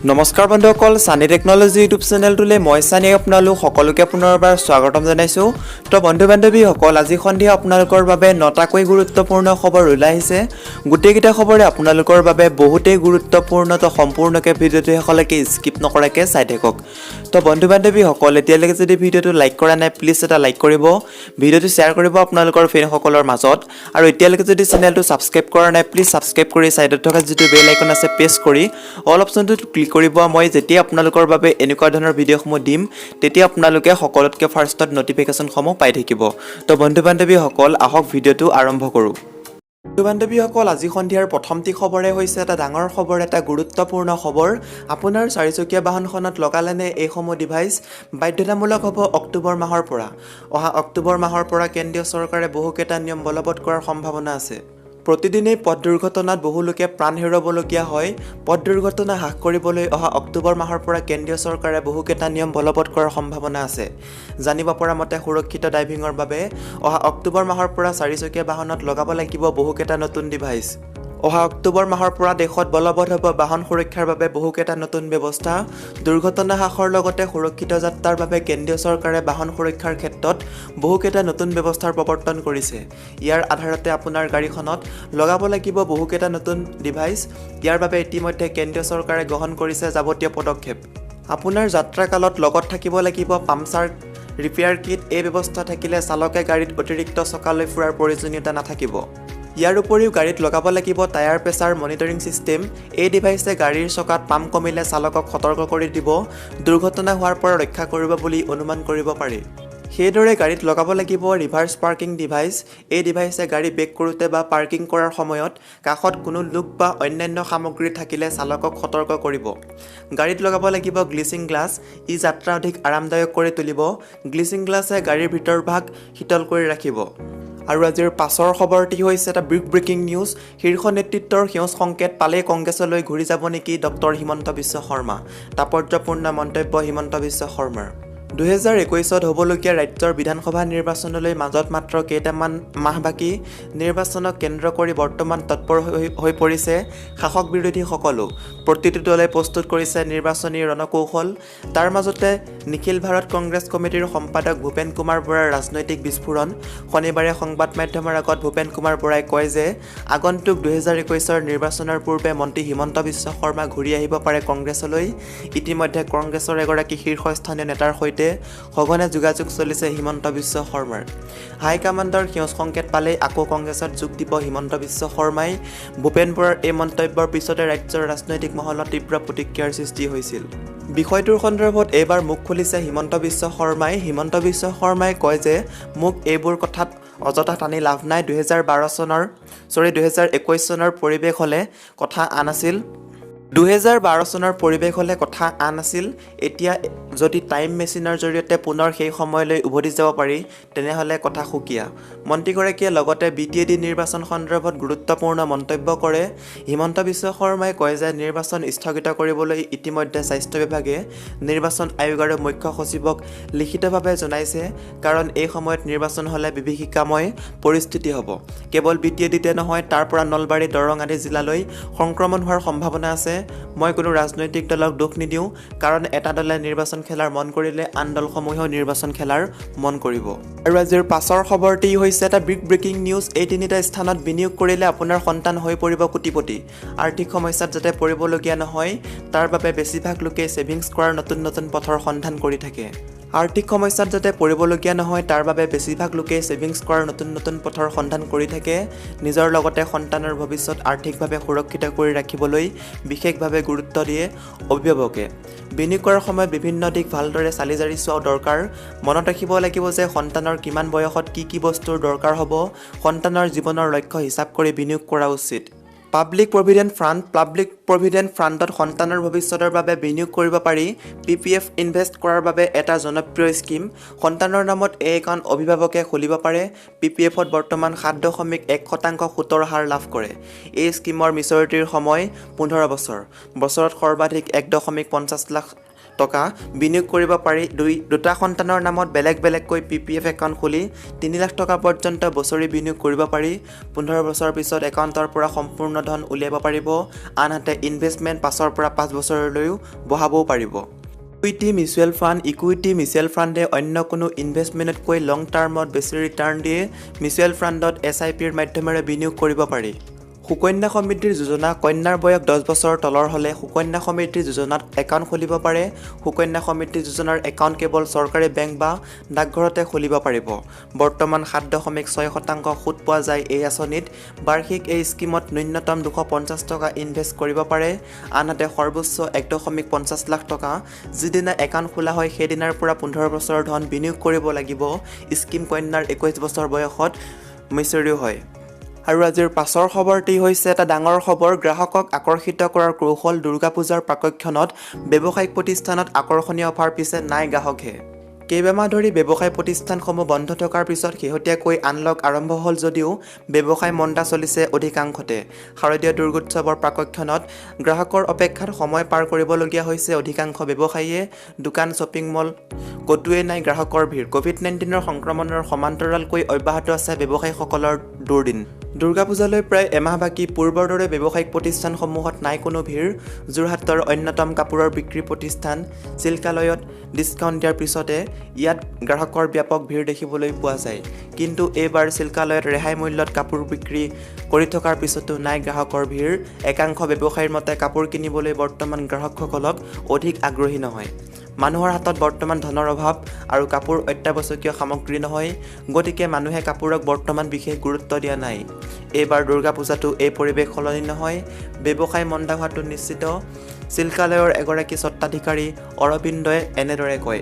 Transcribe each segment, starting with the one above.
নমস্কাৰ বন্ধুসকল, সানি টেকনলজি ইউটিউব চেনেলটোলৈ মই সানি আপোনালোক সকলোকে পুনৰবাৰ স্বাগতম জনাইছোঁ। তো বন্ধু বান্ধৱীসকল, আজি সন্ধিয়া আপোনালোকৰ বাবে নটাকৈ গুৰুত্বপূৰ্ণ খবৰ ওলাই আহিছে। গোটেইকেইটা খবৰে আপোনালোকৰ বাবে বহুতেই গুৰুত্বপূৰ্ণ। তো সম্পূৰ্ণকৈ ভিডিঅ'টো শেষলৈকে স্কিপ নকৰাকৈ চাই থাকক। তো বন্ধু বান্ধৱীসকল, এতিয়ালৈকে যদি ভিডিঅ'টো লাইক কৰা নাই প্লিজ এটা লাইক কৰিব, ভিডিঅ'টো শ্বেয়াৰ কৰিব আপোনালোকৰ ফ্ৰেণ্ডসকলৰ মাজত। আৰু এতিয়ালৈকে যদি চেনেলটো ছাবস্ক্ৰাইব কৰা নাই প্লিজ ছাবস্ক্ৰাইব কৰি ছাইডত থকা যিটো বেল আইকন আছে প্ৰেছ কৰি অল অপশ্যনটোত ক্লিক কৰিব। মই যেতিয়া আপোনালোকৰ বাবে এনেকুৱা ধৰণৰ ভিডিঅ'সমূহ দিম তেতিয়া আপোনালোকে সকলোতকৈ ফাৰ্ষ্টত নটিফিকেশ্যনসমূহ পাই থাকিব। তো বন্ধু বান্ধৱীসকল, আহক ভিডিঅ'টো আৰম্ভ কৰোঁ। বন্ধু বান্ধৱীসকল, আজি সন্ধিয়াৰ প্ৰথমটি খবৰে হৈছে এটা ডাঙৰ খবৰ, এটা গুৰুত্বপূৰ্ণ খবৰ। আপোনাৰ চাৰিচকীয়া বাহনখনত লগালেনে এইসমূহ ডিভাইচ বাধ্যতামূলক হ'ব অক্টোবৰ মাহৰ পৰা। অহা অক্টোবৰ মাহৰ পৰা কেন্দ্ৰীয় চৰকাৰে বহুকেইটা নিয়ম বলবৎ কৰাৰ সম্ভাৱনা আছে। প্ৰতিদিনেই পথ দুৰ্ঘটনাত বহু লোকে প্ৰাণ হেৰুৱাবলগীয়া হয়। পথ দুৰ্ঘটনা হ্ৰাস কৰিবলৈ অহা অক্টোবৰ মাহৰ পৰা কেন্দ্ৰীয় চৰকাৰে বহুকেইটা নিয়ম বলবৎ কৰাৰ সম্ভাৱনা আছে। জানিব পৰা মতে সুৰক্ষিত ড্ৰাইভিঙৰ বাবে অহা অক্টোবৰ মাহৰ পৰা চাৰিচকীয়া বাহনত লগাব লাগিব বহুকেইটা নতুন ডিভাইচ। অহা অক্টোবৰ মাহৰ পৰা দেশত বলবৎ হ'ব বাহন সুৰক্ষাৰ বাবে বহুকেইটা নতুন ব্যৱস্থা। দুৰ্ঘটনা হ্ৰাসৰ লগতে সুৰক্ষিত যাত্ৰাৰ বাবে কেন্দ্ৰীয় চৰকাৰে বাহন সুৰক্ষাৰ ক্ষেত্ৰত বহুকেইটা নতুন ব্যৱস্থাৰ প্ৰৱৰ্তন কৰিছে। ইয়াৰ আধাৰতে আপোনাৰ গাড়ীখনত লগাব লাগিব বহুকেইটা নতুন ডিভাইচ। ইয়াৰ বাবে ইতিমধ্যে কেন্দ্ৰীয় চৰকাৰে গ্ৰহণ কৰিছে যাৱতীয় পদক্ষেপ। আপোনাৰ যাত্ৰাকালত লগত থাকিব লাগিব পামচাৰ ৰিপেয়াৰ কিট। এই ব্যৱস্থা থাকিলে চালকে গাড়ীত অতিৰিক্ত চকা লৈ ফুৰাৰ প্ৰয়োজনীয়তা নাথাকিব। ইয়াৰ উপৰিও গাড়ীত লগাব লাগিব টায়াৰ প্ৰেছাৰ মনিটৰিং ছিষ্টেম। এই ডিভাইচে গাড়ীৰ চকাত পাম্প কমিলে চালকক সতৰ্ক কৰি দিব, দুৰ্ঘটনা হোৱাৰ পৰা ৰক্ষা কৰিব বুলি অনুমান কৰিব পাৰি। সেইদৰে গাড়ীত লগাব লাগিব ৰিভাৰ্ছ পাৰ্কিং ডিভাইচ। এই ডিভাইচে গাড়ী বেক কৰোঁতে বা পাৰ্কিং কৰাৰ সময়ত কাষত কোনো লোক বা অন্যান্য সামগ্ৰী থাকিলে চালকক সতৰ্ক কৰিব। গাড়ীত লগাব লাগিব গ্লিচিং গ্লাছ। ই যাত্ৰা অধিক আৰামদায়ক কৰি তুলিব। গ্লিচিং গ্লাছে গাড়ীৰ ভিতৰভাগ শীতল কৰি ৰাখিব। আৰু আজিৰ পাছৰ খবৰটি হৈছে এটা বিগ ব্ৰেকিং নিউজ। শীৰ্ষ নেতৃত্বৰ সেউজ সংকেত পালেই কংগ্ৰেছলৈ ঘূৰি যাব নেকি ডক্টৰ হিমন্ত বিশ্ব শৰ্মা। তাৎপৰ্যপূৰ্ণ মন্তব্য হিমন্ত বিশ্ব শৰ্মাৰ। 2021 হ'বলগীয়া ৰাজ্যৰ বিধানসভা নিৰ্বাচনলৈ মাজত মাত্ৰ কেইটামান মাহ বাকী। নিৰ্বাচনক কেন্দ্ৰ কৰি বৰ্তমান তৎপৰ হৈ পৰিছে শাসক বিৰোধী সকলো। প্ৰতিটো দলে প্ৰস্তুত কৰিছে নিৰ্বাচনী ৰণকৌশল। তাৰ মাজতে নিখিল ভাৰত কংগ্ৰেছ কমিটিৰ সম্পাদক ভূপেন কুমাৰ বৰাৰ ৰাজনৈতিক বিস্ফোৰণ। শনিবাৰে সংবাদ মাধ্যমৰ আগত ভূপেন কুমাৰ বৰাই কয় যে আগন্তুক 2021 নিৰ্বাচনৰ পূৰ্বে মন্ত্ৰী হিমন্ত বিশ্ব শৰ্মা ঘূৰি আহিব পাৰে কংগ্ৰেছলৈ। ইতিমধ্যে কংগ্ৰেছৰ এগৰাকী শীৰ্ষস্থানীয় নেতাৰ সৈতে সঘনে যোগাযোগ চলিছে হিমন্ত বিশ্ব শৰ্মাৰ। হাইকমাণ্ডৰ সেউজ সংকেত পালেই আকৌ কংগ্ৰেছত যোগ দিব হিমন্ত বিশ্ব শৰ্মাই। ভূপেন বৰাৰ এই মন্তব্যৰ পিছতে ৰাজ্যৰ ৰাজনৈতিক মহলত তীব্ৰ প্ৰতিক্ৰিয়াৰ সৃষ্টি হৈছিল। বিষয়টোৰ সন্দৰ্ভত এইবাৰ মুখ খুলিছে হিমন্ত বিশ্ব শৰ্মাই। হিমন্ত বিশ্ব শৰ্মাই কয় যে মোক এইবোৰ কথাত অযথা টানি লাভ নাই। 2021 চনৰ পৰিৱেশ হ'লে কথা আন আছিল। 2012 চনৰ পৰিৱেশ হ'লে কথা আন আছিল। এতিয়া যদি টাইম মেচিনৰ জৰিয়তে পুনৰ সেই সময়লৈ উভতি যাব পাৰি তেনেহ'লে কথা সুকীয়া। মন্ত্ৰীগৰাকীয়ে লগতে BTAD নিৰ্বাচন সন্দৰ্ভত গুৰুত্বপূৰ্ণ মন্তব্য কৰে। হিমন্ত বিশ্ব শৰ্মাই কয় যে নিৰ্বাচন স্থগিত কৰিবলৈ ইতিমধ্যে স্বাস্থ্য বিভাগে নিৰ্বাচন আয়োগ আৰু মুখ্য সচিবক লিখিতভাৱে জনাইছে, কাৰণ এই সময়ত নিৰ্বাচন হ'লে বিভীষিকাময় পৰিস্থিতি হ'ব। কেৱল BTADতে নহয়, তাৰ পৰা নলবাৰী দৰং আদি জিলালৈ সংক্ৰমণ হোৱাৰ সম্ভাৱনা আছে। মই কোনো ৰাজনৈতিক দলক দোষ নিদিওঁ, কাৰণ এটা দলে নিৰ্বাচন খেলাৰ মন কৰিলে আন দলসমূহেও নিৰ্বাচন খেলাৰ মন কৰিব। আৰু আজিৰ পাছৰ খবৰটি হৈছে এটা বিগ ব্ৰেকিং নিউজ। এই তিনিটা স্থানত বিনিয়োগ কৰিলে আপোনাৰ সন্তান হৈ পৰিব কোটিপতি। আৰ্থিক সমস্যাত যাতে পৰিবলগীয়া নহয় তাৰ বাবে বেছিভাগ লোকে ছেভিংছ কৰাৰ নতুন নতুন পথৰ সন্ধান কৰি থাকে। আৰ্থিক সমস্যাত যাতে পৰিবলগীয়া নহয় তাৰ বাবে বেছিভাগ লোকে ছেভিংছ কৰাৰ নতুন নতুন পথৰ সন্ধান কৰি থাকে। নিজৰ লগতে সন্তানৰ ভৱিষ্যত আৰ্থিকভাৱে সুৰক্ষিত কৰি ৰাখিবলৈ বিশেষভাৱে গুৰুত্ব দিয়ে অভিভাৱকে। বিনিয়োগ কৰাৰ সময়ত বিভিন্ন দিশ ভালদৰে চালি জাৰি চোৱাও দৰকাৰ। মনত ৰাখিব লাগিব যে সন্তানৰ কিমান বয়সত কি বস্তুৰ দৰকাৰ হ'ব, সন্তানৰ জীৱনৰ লক্ষ্য হিচাপ কৰি বিনিয়োগ কৰা উচিত। পাব্লিক প্ৰভিডেণ্ট ফাণ্ডত সন্তানৰ ভৱিষ্যতৰ বাবে বিনিয়োগ কৰিব পাৰি। PPF ইনভেষ্ট কৰাৰ বাবে এটা জনপ্ৰিয় স্কিম। সন্তানৰ নামত এই একাউণ্ট অভিভাৱকে খুলিব পাৰে। PPFত বৰ্তমান 7.1% সুতৰ হাৰ লাভ কৰে। এই স্কিমৰ মেচুৰিটিৰ সময় 15 বছৰ। বছৰত সৰ্বাধিক 1.50 লাখ টকা বিনিয়োগ কৰিব পাৰি। দুটা সন্তানৰ নামত বেলেগ বেলেগকৈ PPF একাউণ্ট খুলি 3 লাখ টকা পৰ্যন্ত বছৰি বিনিয়োগ কৰিব পাৰি। 15 বছৰৰ পিছত একাউণ্টৰ পৰা সম্পূৰ্ণ ধন উলিয়াব পাৰিব। আনহাতে ইনভেষ্টমেণ্ট 5ৰ পৰা 5 বছৰলৈও বঢ়াবও পাৰিব। ইকুইটি মিউচুৱেল ফাণ্ডে অন্য কোনো ইনভেষ্টমেণ্টতকৈ লং টাৰ্মত বেছি ৰিটাৰ্ণ দিয়ে। মিউচুৱেল ফাণ্ডত SIPৰ মাধ্যমেৰে বিনিয়োগ কৰিব পাৰি। সুকন্যা সমৃদ্ধিৰ যোজনা কন্যাৰ বয়স 10 বছৰৰ তলৰ হ'লে সুকন্যা সমৃদ্ধি যোজনাত একাউণ্ট খুলিব পাৰে। সুকন্যা সমৃদ্ধি যোজনাৰ একাউণ্ট কেৱল চৰকাৰী বেংক বা ডাকঘৰতে খুলিব পাৰিব। বৰ্তমান 7.6% সুদ পোৱা যায় এই আঁচনিত। বাৰ্ষিক এই স্কিমত ন্যূনতম 250 টকা ইনভেষ্ট কৰিব পাৰে। আনহাতে সৰ্বোচ্চ 1.50 লাখ টকা যিদিনা একাউণ্ট খোলা হয় সেইদিনাৰ পৰা 15 বছৰৰ ধন বিনিয়োগ কৰিব লাগিব। স্কিম কন্যাৰ 21 বছৰ বয়সত মেচিউৰ হয়। আৰু আজিৰ পাছৰ খবৰটি হৈছে এটা ডাঙৰ খবৰ। গ্ৰাহকক আকৰ্ষিত কৰাৰ কৌশল। দুৰ্গা পূজাৰ প্ৰাকক্ষণত ব্যৱসায়িক প্ৰতিষ্ঠানত আকৰ্ষণীয় অফাৰ পিছে নাই গ্ৰাহকহে। কেইবামাহ ধৰি ব্যৱসায় প্ৰতিষ্ঠানসমূহ বন্ধ থকাৰ পিছত শেহতীয়াকৈ আনলক আৰম্ভ হ'ল যদিও ব্যৱসায় মন্দা চলিছে অধিকাংশতে। শাৰদীয় দুৰ্গোৎসৱৰ প্ৰাকক্ষণত গ্ৰাহকৰ অপেক্ষাত সময় পাৰ কৰিবলগীয়া হৈছে অধিকাংশ ব্যৱসায়ীয়ে। দোকান শ্বপিং মল ক'তোৱে নাই গ্ৰাহকৰ ভিৰ। COVID-19 সংক্ৰমণৰ সমান্তৰালকৈ অব্যাহত আছে ব্যৱসায়ীসকলৰ দুৰ্দিন। দুৰ্গা পূজালৈ প্ৰায় এমাহ বাকী। পূৰ্বৰ দৰে ব্যৱসায়িক প্ৰতিষ্ঠানসমূহত নাই কোনো ভিৰ। যোৰহাটৰ অন্যতম কাপোৰৰ বিক্ৰী প্ৰতিষ্ঠান চিল্কালয়ত ডিছকাউণ্ট দিয়াৰ পিছতে ইয়াত গ্ৰাহকৰ ব্যাপক ভিৰ দেখিবলৈ পোৱা যায়। কিন্তু এইবাৰ চিল্কালয়ত ৰেহাই মূল্যত কাপোৰ বিক্ৰী কৰি থকাৰ পিছতো নাই গ্ৰাহকৰ ভিৰ। একাংশ ব্যৱসায়ীৰ মতে কাপোৰ কিনিবলৈ বৰ্তমান গ্ৰাহকসকলক অধিক আগ্ৰহী নহয়। মানুহৰ হাতত বৰ্তমান ধনৰ অভাৱ আৰু কাপোৰ অত্যাৱশ্যকীয় সামগ্ৰী নহয়। গতিকে মানুহে কাপোৰক বৰ্তমান বিশেষ গুৰুত্ব দিয়া নাই। এইবাৰ দুৰ্গা পূজাতো এই পৰিৱেশ সলনি নহয়। ব্যৱসায় মন্দা হোৱাটো নিশ্চিত। চিল্কালয়ৰ এগৰাকী স্বত্বাধিকাৰী অৰবিন্দই এনেদৰে কয়।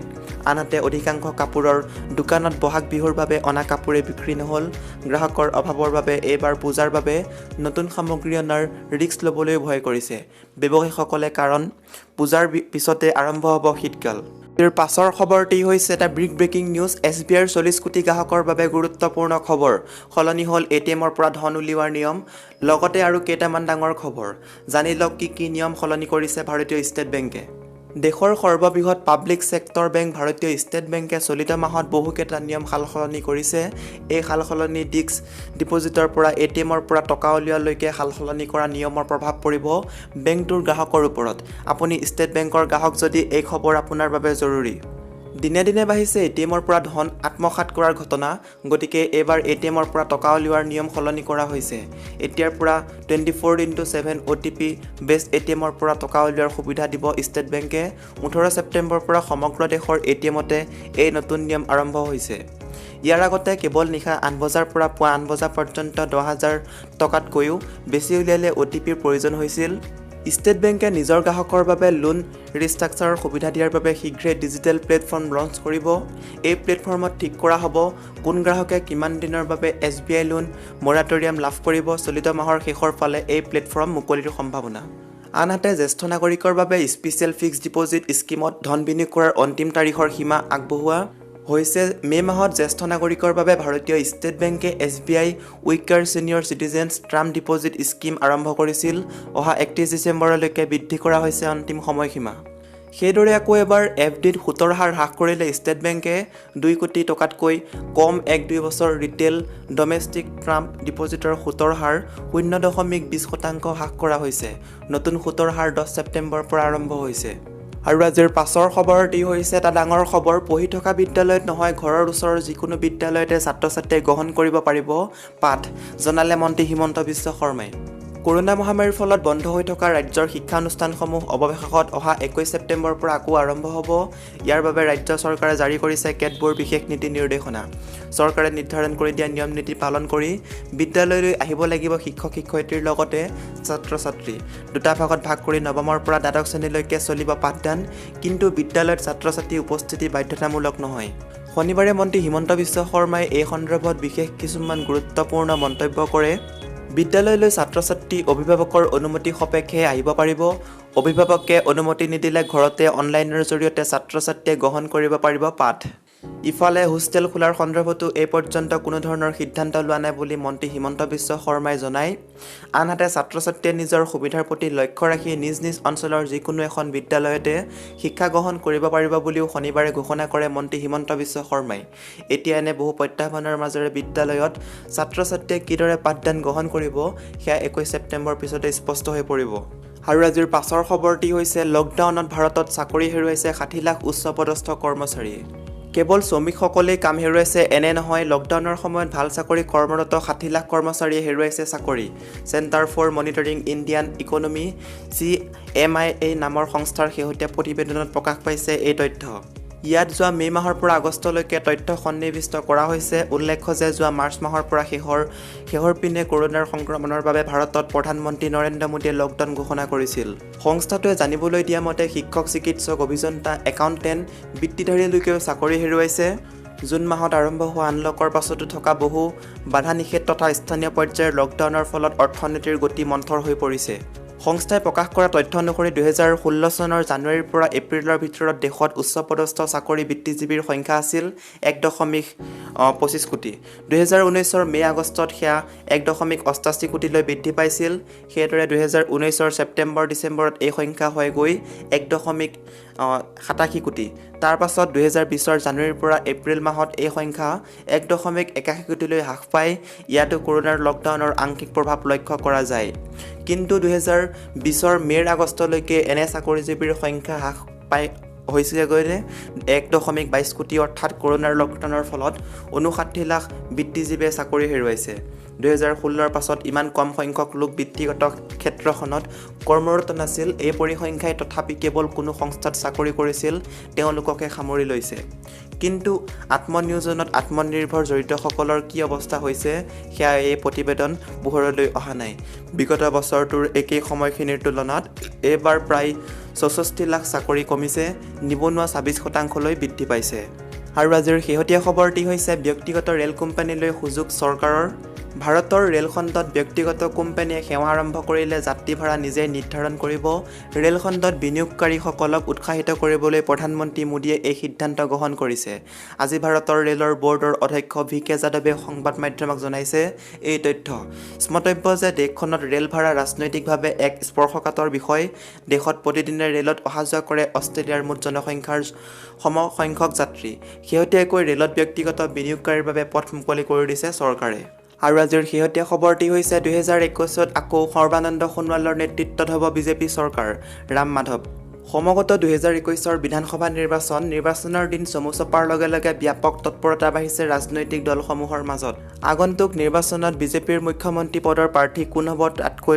আনহাতে অধিকাংশ কাপোৰৰ দোকানত বহাগ বিহুৰ বাবে অনা কাপোৰে বিক্ৰী নহ'ল। গ্ৰাহকৰ অভাৱৰ বাবে এইবাৰ পূজাৰ বাবে নতুন সামগ্ৰী অনাৰ ৰিস্ক ল'বলৈ ভয় কৰিছে ব্যৱসায়ীসকলে। কাৰণ পূজাৰ পিছতে আৰম্ভ হ'ব শীতকাল। ইয়াৰ পাছৰ খবৰটি হৈছে এটা ব্ৰেকিং নিউজ। SBIৰ 40 কোটি গ্ৰাহকৰ বাবে গুৰুত্বপূৰ্ণ খবৰ। সলনি হ'ল ATMৰ পৰা ধন উলিওৱাৰ নিয়ম। লগতে আৰু কেইটামান ডাঙৰ খবৰ জানি লওক কি নিয়ম সলনি কৰিছে ভাৰতীয় ষ্টেট বেংকে। দেশৰ সৰ্ববৃহৎ পাব্লিক ছেক্টৰ বেংক ভাৰতীয় ষ্টেট বেংকে চলিত মাহত বহুকেইটা নিয়ম সালসলনি কৰিছে। এই সালসলনি ডিপজিটৰ পৰা ATMৰ পৰা টকা উলিওৱালৈকে সালসলনি কৰা নিয়মৰ প্ৰভাৱ পৰিব বেংকটোৰ গ্ৰাহকৰ ওপৰত। আপুনি ষ্টেট বেংকৰ গ্ৰাহক যদি এই খবৰ আপোনাৰ বাবে জৰুৰী। দিনে দিনে বাঢ়িছে ATMৰ পৰা ধন আত্মসাৎ কৰাৰ ঘটনা। গতিকে এইবাৰ ATMৰ পৰা টকা উলিওৱাৰ নিয়ম সলনি কৰা হৈছে। এতিয়াৰ পৰা 24/7 OTP বেছড ATMৰ পৰা টকা উলিওৱাৰ সুবিধা দিব ষ্টেট বেংকে। 18 ছেপ্টেম্বৰৰ পৰা সমগ্ৰ দেশৰ ATMতে এই নতুন নিয়ম আৰম্ভ হৈছে। ইয়াৰ আগতে কেৱল নিশা 8 বজাৰ পৰা পুৱা 8 বজা পৰ্যন্ত 10,000 টকাতকৈও বেছি উলিয়ালে OTPৰ প্ৰয়োজন হৈছিল। ষ্টেট বেংকে নিজৰ গ্ৰাহকৰ বাবে লোন ৰিষ্ট্ৰাকচাৰৰ সুবিধা দিয়াৰ বাবে শীঘ্ৰে ডিজিটেল প্লেটফৰ্ম লঞ্চ কৰিব। এই প্লেটফৰ্মত ঠিক কৰা হ'ব কোন গ্ৰাহকে কিমান দিনৰ বাবে SBI লোন মৰাটৰিয়াম লাভ কৰিব। চলিত মাহৰ শেষৰ ফালে এই প্লেটফৰ্ম মুকলিৰ সম্ভাৱনা। আনহাতে জ্যেষ্ঠ নাগৰিকৰ বাবে স্পেচিয়েল ফিক্সড ডিপজিট স্কিমত ধন বিনিয়োগ কৰাৰ অন্তিম তাৰিখৰ সীমা আগবঢ়োৱা হৈছে। মে' মাহত জ্যেষ্ঠ নাগৰিকৰ বাবে ভাৰতীয় ষ্টেট বেংকে SBI WeCare senior citizens term deposit scheme আৰম্ভ কৰিছিল। অহা 31 ডিচেম্বৰলৈকে বৃদ্ধি কৰা হৈছে অন্তিম সময়সীমা। সেইদৰে আকৌ এবাৰ FDত সুতৰ হাৰ হ্ৰাস কৰিলে ষ্টেট বেংকে। 2 কোটি টকাতকৈ কম 1-2 বছৰ ৰিটেইল ডমেষ্টিক টাৰ্ম ডিপজিটৰ সুতৰ হাৰ 0.20% হ্ৰাস কৰা হৈছে। নতুন সুতৰ হাৰ 10 ছেপ্টেম্বৰৰ পৰা আৰম্ভ হৈছে। আৰু আজিৰ পাছৰ খবৰটি হৈছে এটা ডাঙৰ খবৰ। পঢ়ি থকা বিদ্যালয়ত নহয় ঘৰৰ ওচৰৰ যিকোনো বিদ্যালয়তে ছাত্ৰ ছাত্ৰীয়ে গ্ৰহণ কৰিব পাৰিব পাঠ, জনালে মন্ত্ৰী হিমন্ত বিশ্ব শৰ্মাই। কৰোনা মহামাৰীৰ ফলত বন্ধ হৈ থকা ৰাজ্যৰ শিক্ষানুষ্ঠানসমূহ অৱশেষত অহা 21 ছেপ্টেম্বৰৰ পৰা আকৌ আৰম্ভ হ'ব। ইয়াৰ বাবে ৰাজ্য চৰকাৰে জাৰি কৰিছে কেতবোৰ বিশেষ নীতি নিৰ্দেশনা। চৰকাৰে নিৰ্ধাৰণ কৰি দিয়া নিয়ম নীতি পালন কৰি বিদ্যালয়লৈ আহিব লাগিব শিক্ষক শিক্ষয়িত্ৰীৰ লগতে ছাত্ৰ ছাত্ৰী। দুটা ভাগত ভাগ কৰি নৱমৰ পৰা দ্বাদশ শ্ৰেণীলৈকে চলিব পাঠদান। কিন্তু বিদ্যালয়ত ছাত্ৰ ছাত্ৰীৰ উপস্থিতি বাধ্যতামূলক নহয়। শনিবাৰে মন্ত্ৰী হিমন্ত বিশ্ব শৰ্মাই এই সন্দৰ্ভত বিশেষ কিছুমান গুৰুত্বপূৰ্ণ মন্তব্য কৰে। বিদ্যালয়লৈ ছাত্ৰ ছাত্ৰী অভিভাৱকৰ অনুমতি সাপেক্ষে আহিব পাৰিব। অভিভাৱকে অনুমতি নিদিলে ঘৰতে অনলাইনৰ জৰিয়তে ছাত্ৰ ছাত্ৰীয়ে গ্ৰহণ কৰিব পাৰিব পাঠ। ইফালে হোষ্টেল খোলাৰ সন্দৰ্ভতো এই পৰ্যন্ত কোনো ধৰণৰ সিদ্ধান্ত লোৱা নাই বুলি মন্ত্ৰী হিমন্ত বিশ্ব শৰ্মাই জনায়। আনহাতে ছাত্ৰ ছাত্ৰীয়ে নিজৰ সুবিধাৰ প্ৰতি লক্ষ্য ৰাখি নিজ নিজ অঞ্চলৰ যিকোনো এখন বিদ্যালয়তে শিক্ষা গ্ৰহণ কৰিব পাৰিব বুলিও শনিবাৰে ঘোষণা কৰে মন্ত্ৰী হিমন্ত বিশ্ব শৰ্মাই। এতিয়া এনে বহু প্ৰত্যাহ্বানৰ মাজেৰে বিদ্যালয়ত ছাত্ৰ ছাত্ৰীয়ে কিদৰে পাঠদান গ্ৰহণ কৰিব সেয়া 21 ছেপ্টেম্বৰ পিছতে স্পষ্ট হৈ পৰিব। আৰু আজিৰ পাছৰ খবৰটি হৈছে লকডাউনত ভাৰতত চাকৰি হেৰুৱাইছে 60 লাখ উচ্চপদস্থ কৰ্মচাৰীয়ে। কেৱল শ্ৰমিকসকলেই কাম হেৰুৱাইছে এনে নহয়, লকডাউনৰ সময়ত ভাল চাকৰি কৰ্মৰত 60 লাখ কৰ্মচাৰীয়ে হেৰুৱাইছে চাকৰি। Centre for monitoring Indian economy CMIA নামৰ সংস্থাৰ শেহতীয়া প্ৰতিবেদনত প্ৰকাশ পাইছে এই তথ্য। ইয়াত যোৱা মে' মাহৰ পৰা আগষ্টলৈকে তথ্য সন্নিৱিষ্ট কৰা হৈছে। উল্লেখ্য যে যোৱা মাৰ্চ মাহৰ পৰা শেষৰ পিনে কৰোনাৰ সংক্ৰমণৰ বাবে ভাৰতত প্ৰধানমন্ত্ৰী নৰেন্দ্ৰ মোদীয়ে লকডাউন ঘোষণা কৰিছিল। সংস্থাটোৱে জানিবলৈ দিয়া মতে শিক্ষক, চিকিৎসক, অভিযন্তা, একাউণ্টেণ্ট, বৃত্তিধাৰীলৈকেও চাকৰি হেৰুৱাইছে। জুন মাহত আৰম্ভ হোৱা আনলকৰ পাছতো থকা বহু বাধা নিষেধ তথা স্থানীয় পৰ্যায়ৰ লকডাউনৰ ফলত অৰ্থনীতিৰ গতি মন্থৰ হৈ পৰিছে। সংস্থাই প্ৰকাশ কৰা তথ্য অনুসৰি 2016 চনৰ জানুৱাৰীৰ পৰা এপ্ৰিলৰ ভিতৰত দেশত উচ্চপদস্থ চাকৰি বৃত্তিজীৱীৰ সংখ্যা আছিল 1.25 কোটি। 2019 মে' আগষ্টত সেয়া 1.88 কোটিলৈ বৃদ্ধি পাইছিল। সেইদৰে 2019 ছেপ্টেম্বৰ ডিচেম্বৰত এই সংখ্যা হয় গৈ 1.87 কোটি। তাৰ পাছত 2020 জানুৱাৰীৰ পৰা এপ্ৰিল মাহত এই সংখ্যা 1.81 কোটিলৈ হ্ৰাস পায়। ইয়াতো কৰোনাৰ লকডাউনৰ আংশিক প্ৰভাৱ লক্ষ্য কৰা যায়। কিন্তু 2020 মে'ৰ আগষ্টলৈকে এনে চাকৰিজীৱীৰ সংখ্যা হ্ৰাস পাই হৈছেগৈ 1.22 কোটি, অৰ্থাৎ কৰোনাৰ লকডাউনৰ ফলত 59 লাখ বৃত্তিজীৱীয়ে চাকৰি হেৰুৱাইছে। 2016ৰ পাছত ইমান কম সংখ্যক লোক বৃত্তিগত ক্ষেত্ৰখনত কৰ্মৰত নাছিল। এই পৰিসংখ্যাই তথাপি কেৱল কোনো সংস্থাত চাকৰি কৰিছিল তেওঁলোককে সামৰি লৈছে। কিন্তু আত্মনিয়োজনত আত্মনিৰ্ভৰ জড়িতসকলৰ কি অৱস্থা হৈছে সেয়া এই প্ৰতিবেদন পোহৰলৈ অহা নাই। বিগত বছৰটোৰ একেই সময়খিনিৰ তুলনাত এইবাৰ প্ৰায় 64 লাখ চাকৰি কমিছে, নিবনুৱা 26% বৃদ্ধি পাইছে। আৰু আজিৰ শেহতীয়া খবৰটি হৈছে ব্যক্তিগত ৰেল কোম্পানীলৈ সুযোগ চৰকাৰৰ। ভাৰতৰ ৰেলখণ্ডত ব্যক্তিগত কোম্পানীয়ে সেৱা আৰম্ভ কৰিলে যাত্ৰী ভাড়া নিজেই নিৰ্ধাৰণ কৰিব। ৰেলখণ্ডত বিনিয়োগকাৰীসকলক উৎসাহিত কৰিবলৈ প্ৰধানমন্ত্ৰী মোদীয়ে এই সিদ্ধান্ত গ্ৰহণ কৰিছে। আজি ভাৰতৰ ৰেলৰ বৰ্ডৰ অধ্যক্ষ VK যাদৱে সংবাদ মাধ্যমক জনাইছে এই তথ্য। স্মতব্য যে দেশখনত ৰেল ভাড়া ৰাজনৈতিকভাৱে এক স্পৰ্শকাতৰ বিষয়। দেশত প্ৰতিদিনে ৰেলত অহা যোৱা কৰে অষ্ট্ৰেলিয়াৰ মুঠ জনসংখ্যাৰ সমসংখ্যক যাত্ৰী। শেহতীয়াকৈ ৰেলত ব্যক্তিগত বিনিয়োগকাৰীৰ বাবে পথ মুকলি কৰি দিছে চৰকাৰে। আৰু আজিৰ শেহতীয়া খবৰটি হৈছে 2021ত আকৌ সৰ্বানন্দ সোণোৱালৰ নেতৃত্বত হ'ব বিজেপি চৰকাৰ। ৰাম মাধৱ। সমগ্ৰ 2021 বিধানসভা নিৰ্বাচনৰ দিন চমু চপাৰ লগে লগে ব্যাপক তৎপৰতা বাঢ়িছে ৰাজনৈতিক দলসমূহৰ মাজত। আগন্তুক নিৰ্বাচনত বিজেপিৰ মুখ্যমন্ত্ৰী পদৰ প্ৰাৰ্থী কোন হ'ব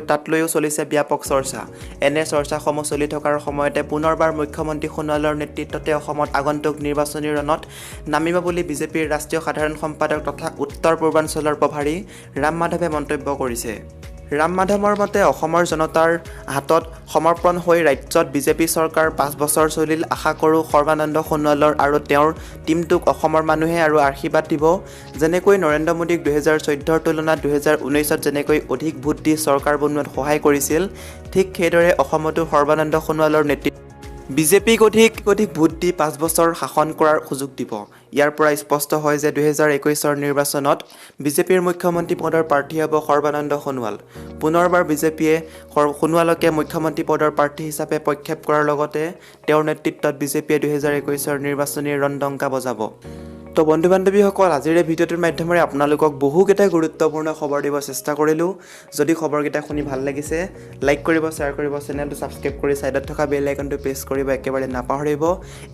তাতলৈও চলিছে ব্যাপক চৰ্চা। এনে চৰ্চাসমূহ চলি থকাৰ সময়তে পুনৰবাৰ মুখ্যমন্ত্ৰী সোণোৱালৰ নেতৃত্বতে অসমত আগন্তুক নিৰ্বাচনী ৰণত নামিব বুলি বিজেপিৰ ৰাষ্ট্ৰীয় সাধাৰণ সম্পাদক তথা উত্তৰ পূৰ্বাঞ্চলৰ প্ৰভাৰী ৰাম মাধৱে মন্তব্য কৰিছে। ৰাম মাধৱৰ মতে অসমৰ জনতাৰ হাতত সমৰ্পণ হৈ ৰাজ্যত বিজেপি চৰকাৰ 5 বছৰ চলিল। আশা কৰোঁ সৰ্বানন্দ সোণোৱালৰ আৰু তেওঁৰ টীমটোক অসমৰ মানুহে আৰু আশীৰ্বাদ দিব। যেনেকৈ নৰেন্দ্ৰ মোদীক 2014ৰ তুলনাত 2019ত যেনেকৈ অধিক ভোট দি চৰকাৰ বনোৱাত সহায় কৰিছিল, ঠিক সেইদৰে অসমতো সৰ্বানন্দ সোণোৱালৰ নেতৃত্বত বিজেপিক অধিক ভোট দি 5 বছৰ শাসন কৰাৰ সুযোগ দিব। ইয়াৰ পৰা স্পষ্ট হয় যে 2021 নিৰ্বাচনত বিজেপিৰ মুখ্যমন্ত্ৰী পদৰ প্ৰাৰ্থী হ'ব সৰ্বানন্দ সোণোৱাল। পুনৰবাৰ বিজেপিয়ে সোণোৱালকে মুখ্যমন্ত্ৰী পদৰ প্ৰাৰ্থী হিচাপে প্ৰক্ষেপ কৰাৰ লগতে তেওঁৰ নেতৃত্বত বিজেপিয়ে 2021 নিৰ্বাচনী ৰণডংকা বজাব। তো বন্ধু বান্ধৱীসকল, আজিৰ এই ভিডিঅ'টোৰ মাধ্যমেৰে আপোনালোকক বহুকেইটা গুৰুত্বপূৰ্ণ খবৰ দিব চেষ্টা কৰিলোঁ। যদি খবৰকেইটা শুনি ভাল লাগিছে, লাইক কৰিব, শ্বেয়াৰ কৰিব, চেনেলটো ছাবস্ক্ৰাইব কৰি ছাইডত থকা বেল আইকনটো প্ৰেছ কৰিব একেবাৰে নাপাহৰিব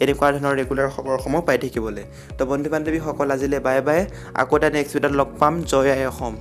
এনেকুৱা ধৰণৰ ৰেগুলাৰ খবৰসমূহ পাই থাকিবলৈ। তো বন্ধু বান্ধৱীসকল, আজিলৈ বাই বাই। আকৌ এটা নেক্সট ভিডিঅ'ত লগ পাম। জয় আই অসম।